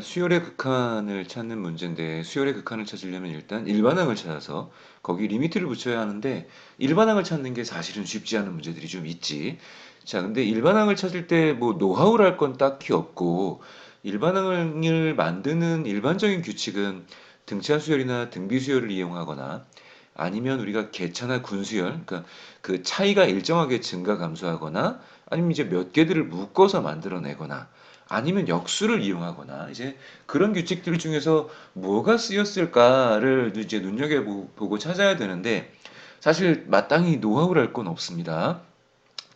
수열의 극한을 찾는 문제인데 수열의 극한을 찾으려면 일단 일반항을 찾아서 거기 리미트를 붙여야 하는데 일반항을 찾는 게 사실은 쉽지 않은 문제들이 좀 있지. 자, 근데 일반항을 찾을 때 뭐 노하우랄 건 딱히 없고 일반항을 만드는 일반적인 규칙은 등차 수열이나 등비 수열을 이용하거나 아니면 우리가 개차나 군수열, 그러니까 그 차이가 일정하게 증가 감소하거나 아니면 이제 몇 개들을 묶어서 만들어내거나 아니면 역수를 이용하거나 이제 그런 규칙들 중에서 뭐가 쓰였을까를 이제 눈여겨보고 찾아야 되는데 사실 마땅히 노하우랄 건 없습니다.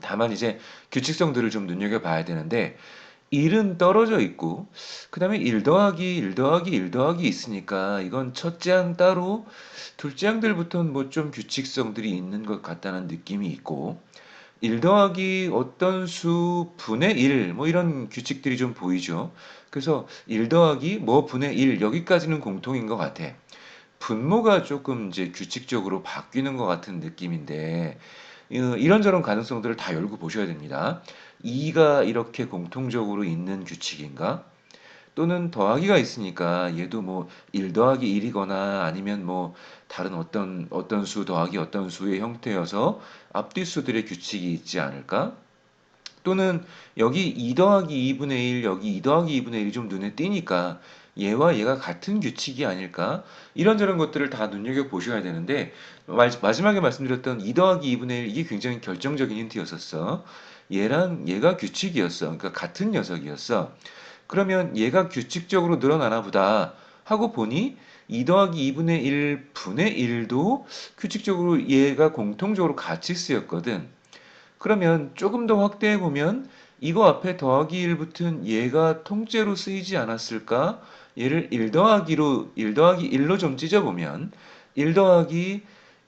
다만 이제 규칙성들을 좀 눈여겨봐야 되는데 1은 떨어져 있고 그다음에 1 더하기 1 더하기 1 더하기 있으니까 이건 첫째 항 따로 둘째 항들부터는 뭐 좀 규칙성들이 있는 것 같다는 느낌이 있고 1 더하기 어떤 수 분의 1, 뭐 이런 규칙들이 좀 보이죠. 그래서 1 더하기 뭐 분의 1, 여기까지는 공통인 것 같아. 분모가 조금 이제 규칙적으로 바뀌는 것 같은 느낌인데, 이런저런 가능성들을 다 열고 보셔야 됩니다. 2가 이렇게 공통적으로 있는 규칙인가? 또는 더하기가 있으니까 얘도 뭐 1 더하기 1이거나 아니면 뭐 다른 어떤 수 더하기 어떤 수의 형태여서 앞뒤수들의 규칙이 있지 않을까? 또는 여기 2 더하기 2분의 1, 여기 2 더하기 2분의 1이 좀 눈에 띄니까 얘와 얘가 같은 규칙이 아닐까? 이런저런 것들을 다 눈여겨보셔야 되는데 마지막에 말씀드렸던 2 더하기 2분의 1 이게 굉장히 결정적인 힌트였었어. 얘랑 얘가 규칙이었어. 그러니까 같은 녀석이었어. 그러면 얘가 규칙적으로 늘어나나 보다 하고 보니 2 더하기 2분의 1 분의 1도 규칙적으로 얘가 공통적으로 같이 쓰였거든. 그러면 조금 더 확대해 보면 이거 앞에 더하기 1 붙은 얘가 통째로 쓰이지 않았을까? 얘를 1 더하기 1로 좀 찢어보면 1 더하기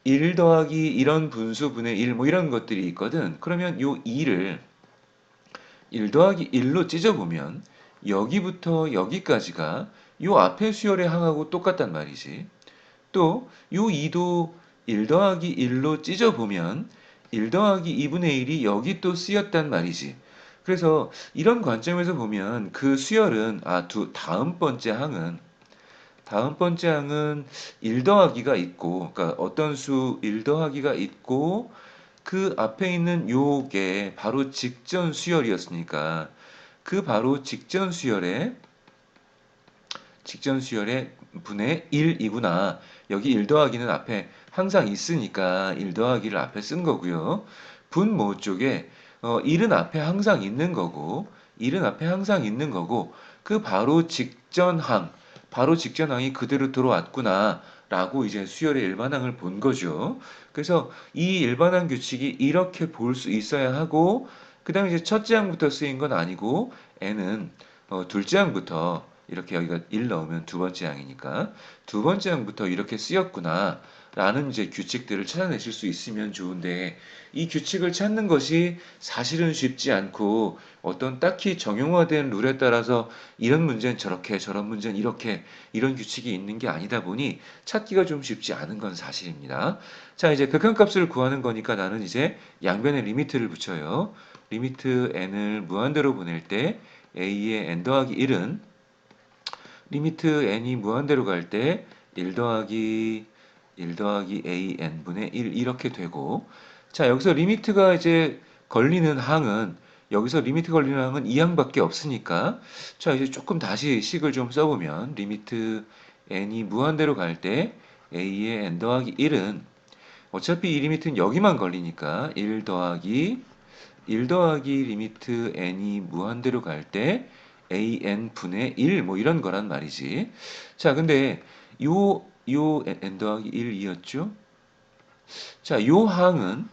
1 더하기 이런 분수분의 1 뭐 이런 것들이 있거든. 그러면 요 2를 1 더하기 1로 찢어보면 여기부터 여기까지가 요 앞에 수열의 항하고 똑같단 말이지. 또 요 2도 1 더하기 1로 찢어보면 1 더하기 2분의 1이 여기 또 쓰였단 말이지. 그래서 이런 관점에서 보면 그 수열은 다음 번째 항은 1 더하기가 있고 그러니까 어떤 수 1 더하기가 있고 그 앞에 있는 요게 바로 직전 수열이었으니까 그 바로 직전 수열의 분의 1이구나. 여기 1 더하기는 앞에 항상 있으니까 1 더하기를 앞에 쓴 거고요. 분모 쪽에 1은 앞에 항상 있는 거고 1은 앞에 항상 있는 거고 그 바로 직전항이 그대로 들어왔구나. 라고 이제 수열의 일반항을 본 거죠. 그래서 이 일반항 규칙이 이렇게 볼 수 있어야 하고 그다음에 이제 첫째 항부터 쓰인 건 아니고 n은 둘째 항부터 이렇게 여기가 1 넣으면 두 번째 항이니까 두 번째 항부터 이렇게 쓰였구나 라는 이제 규칙들을 찾아내실 수 있으면 좋은데 이 규칙을 찾는 것이 사실은 쉽지 않고 어떤 딱히 정형화된 룰에 따라서 이런 문제는 저렇게 저런 문제는 이렇게 이런 규칙이 있는 게 아니다 보니 찾기가 좀 쉽지 않은 건 사실입니다. 자, 이제 극한값을 구하는 거니까 나는 이제 양변에 리미트를 붙여요. 리미트 n을 무한대로 보낼 때 a의 n 더하기 1은 리미트 n이 무한대로 갈 때 1 더하기 a n분의 1 이렇게 되고 자 여기서 리미트가 이제 걸리는 항은 여기서 리미트 걸리는 항은 이 항밖에 없으니까 자 이제 조금 다시 식을 좀 써보면 리미트 n이 무한대로 갈 때 a의 n 더하기 1은 어차피 이 리미트는 여기만 걸리니까 1 더하기 리미트 n이 무한대로 갈 때 an 분의 1 뭐 이런 거란 말이지. 자, 근데 요 n 더하기 1이었죠? 자, 요 항은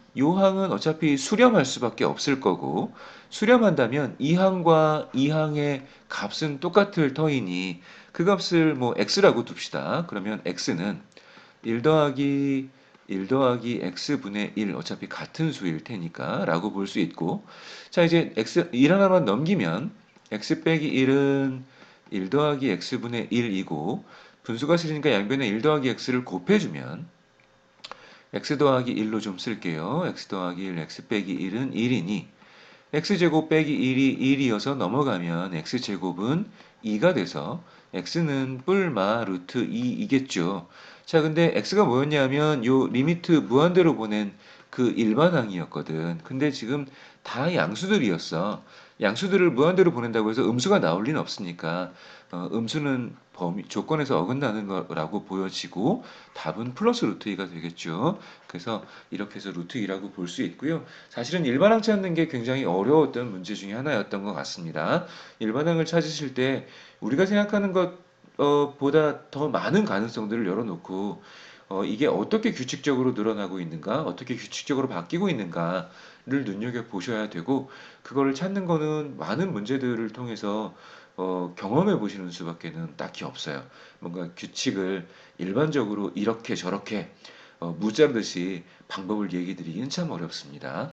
어차피 수렴할 수밖에 없을 거고 수렴한다면 이 항과 이 항의 값은 똑같을 터이니 그 값을 뭐 x라고 둡시다. 그러면 x는 1 더하기 1 더하기 x분의 1 어차피 같은 수일 테니까 라고 볼 수 있고 자 이제 x 1 하나만 넘기면 x 빼기 1은 1 더하기 x분의 1이고 분수가 싫으니까 양변에 1 더하기 x를 곱해주면 x 더하기 1로 좀 쓸게요. x 더하기 1, x 빼기 1은 1이니 x제곱 빼기 1이 1이어서 넘어가면 x제곱은 2가 돼서 x는 뿔마 루트 2이겠죠. 자, 근데 x가 뭐였냐면 요 리미트 무한대로 보낸 그 일반항이었거든. 근데 지금 다 양수들이었어. 양수들을 무한대로 보낸다고 해서 음수가 나올 리는 없으니까 음수는 범위 조건에서 어긋나는 거라고 보여지고 답은 플러스 루트 2가 되겠죠. 그래서 이렇게 해서 루트 2라고 볼 수 있고요. 사실은 일반항 찾는 게 굉장히 어려웠던 문제 중에 하나였던 것 같습니다. 일반항을 찾으실 때 우리가 생각하는 것 보다 더 많은 가능성들을 열어놓고 이게 어떻게 규칙적으로 늘어나고 있는가, 어떻게 규칙적으로 바뀌고 있는가를 눈여겨보셔야 되고, 그거를 찾는 거는 많은 문제들을 통해서 경험해 보시는 수밖에는 딱히 없어요. 뭔가 규칙을 일반적으로 이렇게 저렇게 무자르듯이 방법을 얘기 드리기는 참 어렵습니다.